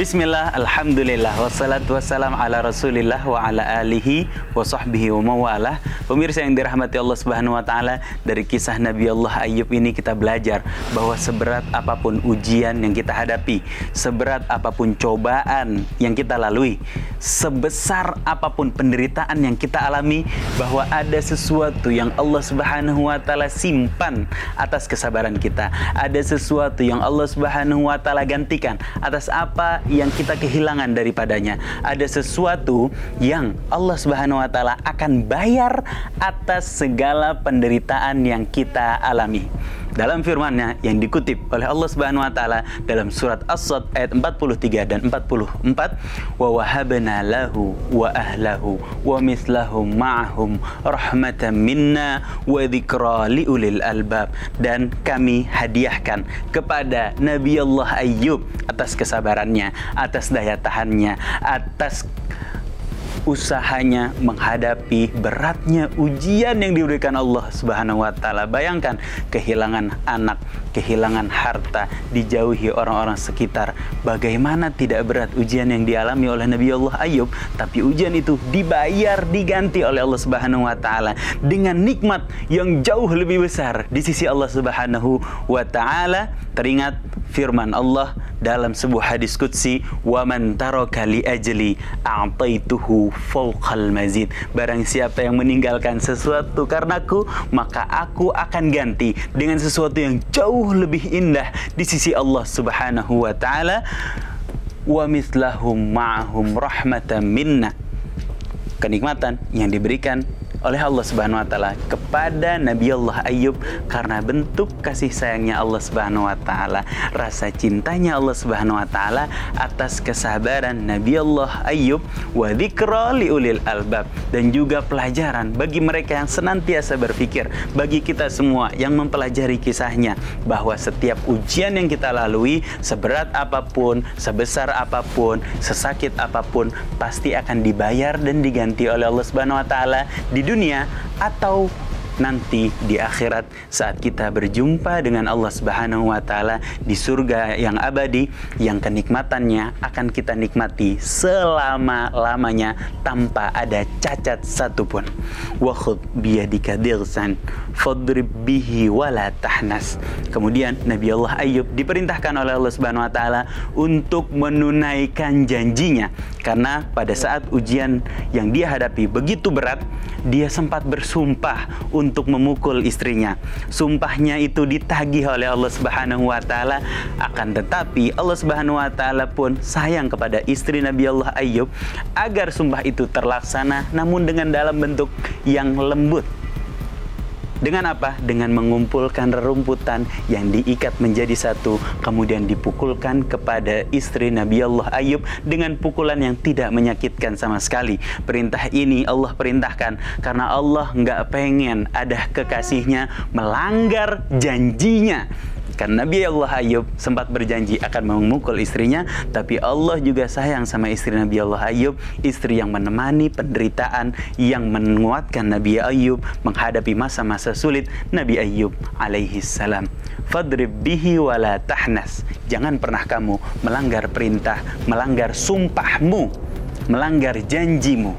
Bismillah, alhamdulillah, wassalatu wassalam ala rasulillah wa ala alihi wa sahbihi wa mawalah. Pemirsa yang dirahmati Allah Subhanahu wa ta'ala, dari kisah Nabi Allah Ayyub ini kita belajar bahwa seberat apapun ujian yang kita hadapi, seberat apapun cobaan yang kita lalui, sebesar apapun penderitaan yang kita alami, bahwa ada sesuatu yang Allah Subhanahu wa ta'ala simpan atas kesabaran kita. Ada sesuatu yang Allah Subhanahu wa ta'ala gantikan atas apa yang kita kehilangan daripadanya. Ada sesuatu yang Allah Subhanahu wa ta'ala akan bayar atas segala penderitaan yang kita alami. Dalam firman-Nya yang dikutip oleh Allah Subhanahu wa ta'ala dalam surat As-Sad ayat 43 dan 44, wa wahabna lahu wa ahlahu wa mislahum ma'ahum rahmatan minna wa dzikra liulil albab. Dan kami hadiahkan kepada Nabi Allah Ayyub atas kesabarannya, atas daya tahannya, atas usahanya menghadapi beratnya ujian yang diberikan Allah Subhanahu wa ta'ala. Bayangkan kehilangan anak, kehilangan harta, dijauhi orang-orang sekitar. Bagaimana tidak berat ujian yang dialami oleh Nabi Allah Ayyub, tapi ujian itu dibayar, diganti oleh Allah Subhanahu wa ta'ala dengan nikmat yang jauh lebih besar di sisi Allah Subhanahu wa ta'ala. Teringat firman Allah dalam sebuah hadis qudsi, wa man taraka li ajli a'taituhu fawqal mazid. Barang siapa yang meninggalkan sesuatu karenaku, maka aku akan ganti dengan sesuatu yang jauh lebih indah di sisi Allah Subhanahu wa ta'ala. Wa mislahum ma'ahum rahmatan minna. Kenikmatan yang diberikan oleh Allah Subhanahu wa ta'ala kepada Nabi Allah Ayyub karena bentuk kasih sayangnya Allah Subhanahu wa ta'ala, rasa cintanya Allah Subhanahu wa ta'ala atas kesabaran Nabi Allah Ayyub, wa dzikra liulil albab, dan juga pelajaran bagi mereka yang senantiasa berpikir, bagi kita semua yang mempelajari kisahnya, bahwa setiap ujian yang kita lalui, seberat apapun, sebesar apapun, sesakit apapun, pasti akan dibayar dan diganti oleh Allah Subhanahu wa ta'ala di dunia atau nanti di akhirat saat kita berjumpa dengan Allah Subhanahu wa ta'ala di surga yang abadi, yang kenikmatannya akan kita nikmati selama-lamanya tanpa ada cacat satupun. Wa khudh biyadika dirsan fadrib bihi wala tahnas. Kemudian Nabi Allah Ayyub diperintahkan oleh Allah Subhanahu wa ta'ala untuk menunaikan janjinya, karena pada saat ujian yang dia hadapi begitu berat, dia sempat bersumpah untuk memukul istrinya. Sumpahnya itu ditagih oleh Allah Subhanahu wa ta'ala. Akan tetapi Allah Subhanahu wa ta'ala pun sayang kepada istri Nabi Allah Ayyub agar sumpah itu terlaksana, namun dengan dalam bentuk yang lembut. Dengan apa? Dengan mengumpulkan rerumputan yang diikat menjadi satu, kemudian dipukulkan kepada istri Nabi Allah Ayyub dengan pukulan yang tidak menyakitkan sama sekali. Perintah ini Allah perintahkan karena Allah nggak pengen ada kekasihnya melanggar janjinya. Karena Nabi Allah Ayyub sempat berjanji akan memukul istrinya, tapi Allah juga sayang sama istri Nabi Allah Ayyub, istri yang menemani penderitaan, yang menguatkan Nabi Ayyub menghadapi masa-masa sulit Nabi Ayyub alaihi salam. Fadrib bihi wala tahnas. Jangan pernah kamu melanggar perintah, melanggar sumpahmu, melanggar janjimu.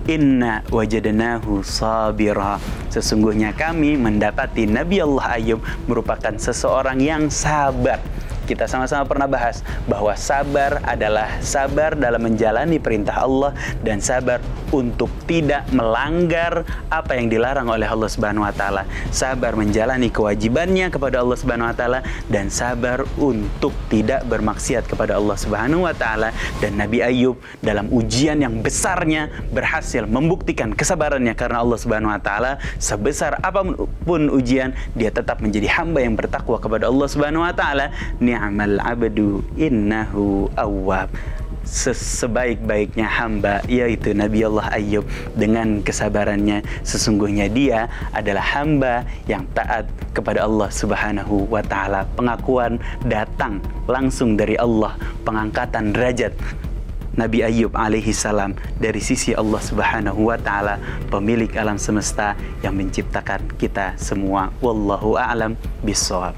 Inna wajadnahu sabira. Sesungguhnya kami mendapati Nabi Allah Ayyub merupakan seseorang yang sabar. Kita sama-sama pernah bahas bahwa sabar adalah sabar dalam menjalani perintah Allah dan sabar untuk tidak melanggar apa yang dilarang oleh Allah Subhanahu wa ta'ala. Sabar menjalani kewajibannya kepada Allah Subhanahu wa ta'ala dan sabar untuk tidak bermaksiat kepada Allah Subhanahu wa ta'ala. Dan Nabi Ayyub dalam ujian yang besarnya berhasil membuktikan kesabarannya karena Allah Subhanahu wa ta'ala. Sebesar apapun ujian, dia tetap menjadi hamba yang bertakwa kepada Allah Subhanahu wa ta'ala. Ni'mal abdu innahu awwab. Sebaik-baiknya hamba yaitu Nabi Allah Ayyub dengan kesabarannya, sesungguhnya dia adalah hamba yang taat kepada Allah Subhanahu wa ta'ala. Pengakuan datang langsung dari Allah, pengangkatan derajat Nabi Ayyub alaihi salam dari sisi Allah Subhanahu wa ta'ala, pemilik alam semesta yang menciptakan kita semua. Wallahu a'lam bishawab.